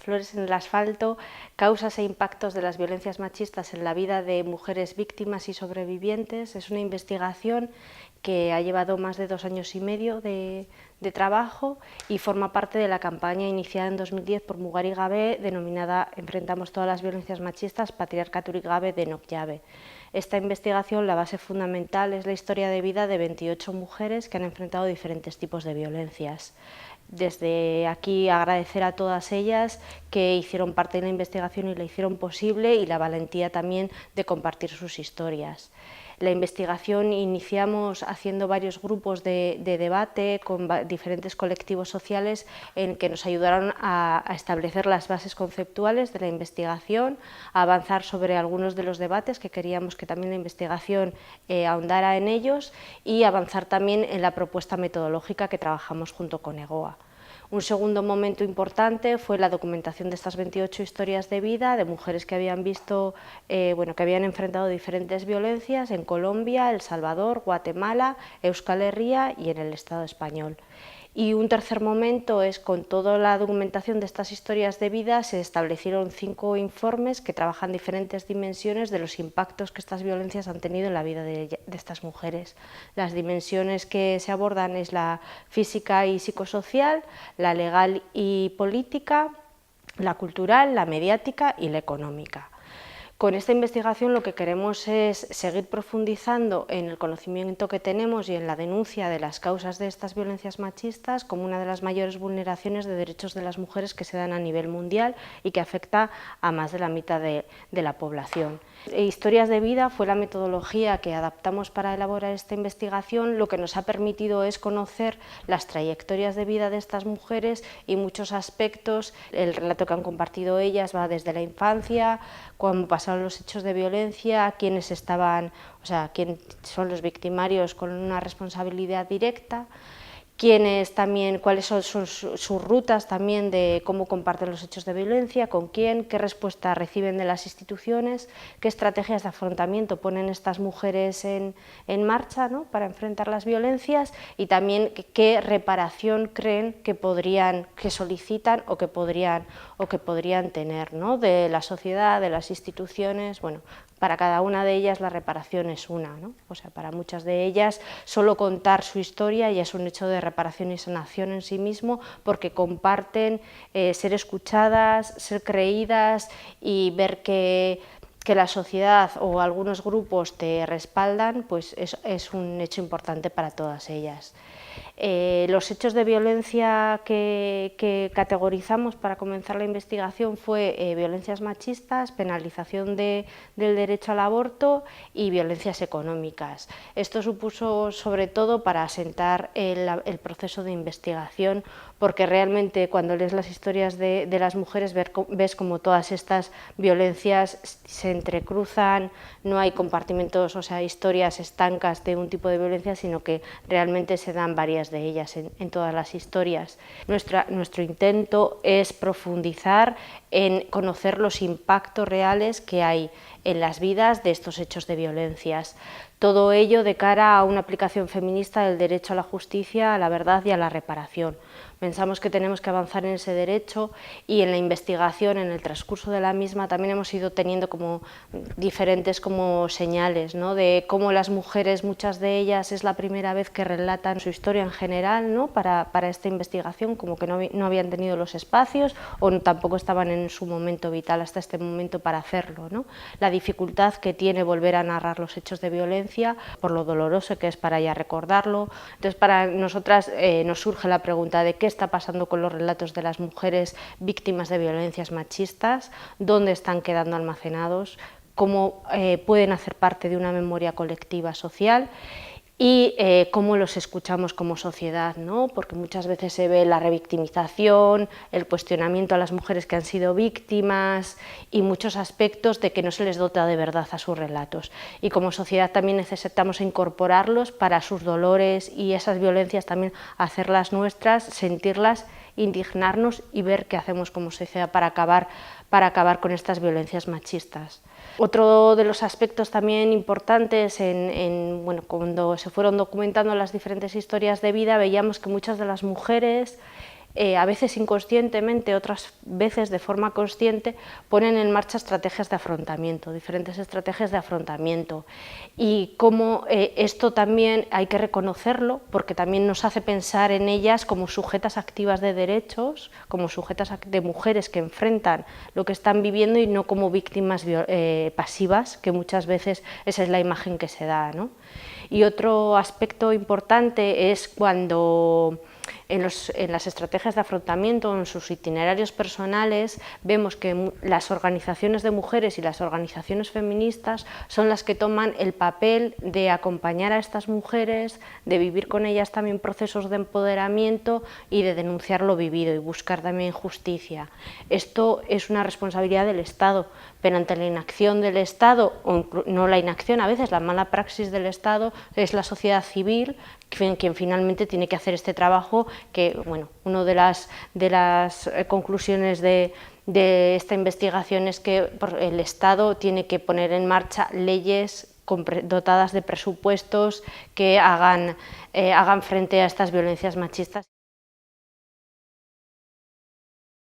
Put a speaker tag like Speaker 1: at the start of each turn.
Speaker 1: Flores en el asfalto, causas e impactos de las violencias machistas en la vida de mujeres víctimas y sobrevivientes. Es una investigación que ha llevado más de 2 años y medio de trabajo y forma parte de la campaña iniciada en 2010 por Mugari Gabe, denominada Enfrentamos todas las violencias machistas, Patriarkaturik Gabe Denok Jabe. Esta investigación, la base fundamental, es la historia de vida de 28 mujeres que han enfrentado diferentes tipos de violencias. Desde aquí agradecer a todas ellas que hicieron parte de la investigación y la hicieron posible, y la valentía también de compartir sus historias. La investigación iniciamos haciendo varios grupos de debate con diferentes colectivos sociales en que nos ayudaron a establecer las bases conceptuales de la investigación, a avanzar sobre algunos de los debates que queríamos que también la investigación ahondara en ellos, y avanzar también en la propuesta metodológica que trabajamos junto con EGOA. Un segundo momento importante fue la documentación de estas 28 historias de vida de mujeres que habían visto, que habían enfrentado diferentes violencias en Colombia, El Salvador, Guatemala, Euskal Herria y en el Estado español. Y un tercer momento es, con toda la documentación de estas historias de vida, se establecieron 5 informes que trabajan diferentes dimensiones de los impactos que estas violencias han tenido en la vida de estas mujeres. Las dimensiones que se abordan es la física y psicosocial, la legal y política, la cultural, la mediática y la económica. Con esta investigación lo que queremos es seguir profundizando en el conocimiento que tenemos y en la denuncia de las causas de estas violencias machistas como una de las mayores vulneraciones de derechos de las mujeres que se dan a nivel mundial y que afecta a más de la mitad de la población. Historias de vida fue la metodología que adaptamos para elaborar esta investigación. Lo que nos ha permitido es conocer las trayectorias de vida de estas mujeres y muchos aspectos. El relato que han compartido ellas va desde la infancia, cuando pasaron los hechos de violencia, quiénes estaban, quiénes son los victimarios con una responsabilidad directa, cuáles son sus rutas también de cómo comparten los hechos de violencia, con quién, qué respuesta reciben de las instituciones, qué estrategias de afrontamiento ponen estas mujeres en marcha, ¿no?, para enfrentar las violencias, y también qué reparación creen que solicitan o que podrían tener, ¿no?, de la sociedad, de las instituciones. Bueno, para cada una de ellas la reparación es una, ¿no? Para muchas de ellas solo contar su historia ya es un hecho de reparación y sanación en sí mismo, porque comparten ser escuchadas, ser creídas y ver que la sociedad o algunos grupos te respaldan, pues es un hecho importante para todas ellas. Los hechos de violencia que categorizamos para comenzar la investigación fue violencias machistas, penalización del derecho al aborto y violencias económicas. Esto supuso sobre todo para asentar el proceso de investigación, porque realmente cuando lees las historias de las mujeres ves como todas estas violencias se entrecruzan, no hay compartimentos, historias estancas de un tipo de violencia, sino que realmente se dan varias de ellas en todas las historias. Nuestro intento es profundizar en conocer los impactos reales que hay en las vidas de estos hechos de violencias. Todo ello de cara a una aplicación feminista del derecho a la justicia, a la verdad y a la reparación. Pensamos que tenemos que avanzar en ese derecho, y en la investigación, en el transcurso de la misma, también hemos ido teniendo como diferentes señales, ¿no?, de cómo las mujeres, muchas de ellas, es la primera vez que relatan su historia en general, ¿no?, para esta investigación, como que no habían tenido los espacios o tampoco estaban en su momento vital hasta este momento para hacerlo, ¿no? La dificultad que tiene volver a narrar los hechos de violencia, por lo doloroso que es para ella recordarlo. Entonces, para nosotras nos surge la pregunta de qué está pasando con los relatos de las mujeres víctimas de violencias machistas, dónde están quedando almacenados, cómo pueden hacer parte de una memoria colectiva social, y cómo los escuchamos como sociedad, ¿no? Porque muchas veces se ve la revictimización, el cuestionamiento a las mujeres que han sido víctimas y muchos aspectos de que no se les dota de verdad a sus relatos. Y como sociedad también necesitamos incorporarlos para sus dolores y esas violencias también hacerlas nuestras, sentirlas, indignarnos y ver qué hacemos como sociedad para acabar con estas violencias machistas. Otro de los aspectos también importantes, cuando se fueron documentando las diferentes historias de vida, veíamos que muchas de las mujeres a veces inconscientemente, otras veces de forma consciente, ponen en marcha estrategias de afrontamiento, diferentes estrategias de afrontamiento. Y cómo esto también hay que reconocerlo, porque también nos hace pensar en ellas como sujetas activas de derechos, como sujetas de mujeres que enfrentan lo que están viviendo y no como víctimas pasivas, que muchas veces esa es la imagen que se da, ¿no? Y otro aspecto importante es cuando en las estrategias de afrontamiento, en sus itinerarios personales, vemos que las organizaciones de mujeres y las organizaciones feministas son las que toman el papel de acompañar a estas mujeres, de vivir con ellas también procesos de empoderamiento y de denunciar lo vivido y buscar también justicia. Esto es una responsabilidad del Estado, pero ante la inacción del Estado, o no la inacción, a veces la mala praxis del Estado, es la sociedad civil quien finalmente tiene que hacer este trabajo, que bueno, una de las conclusiones de esta investigación es que el Estado tiene que poner en marcha leyes dotadas de presupuestos que hagan frente a estas violencias machistas.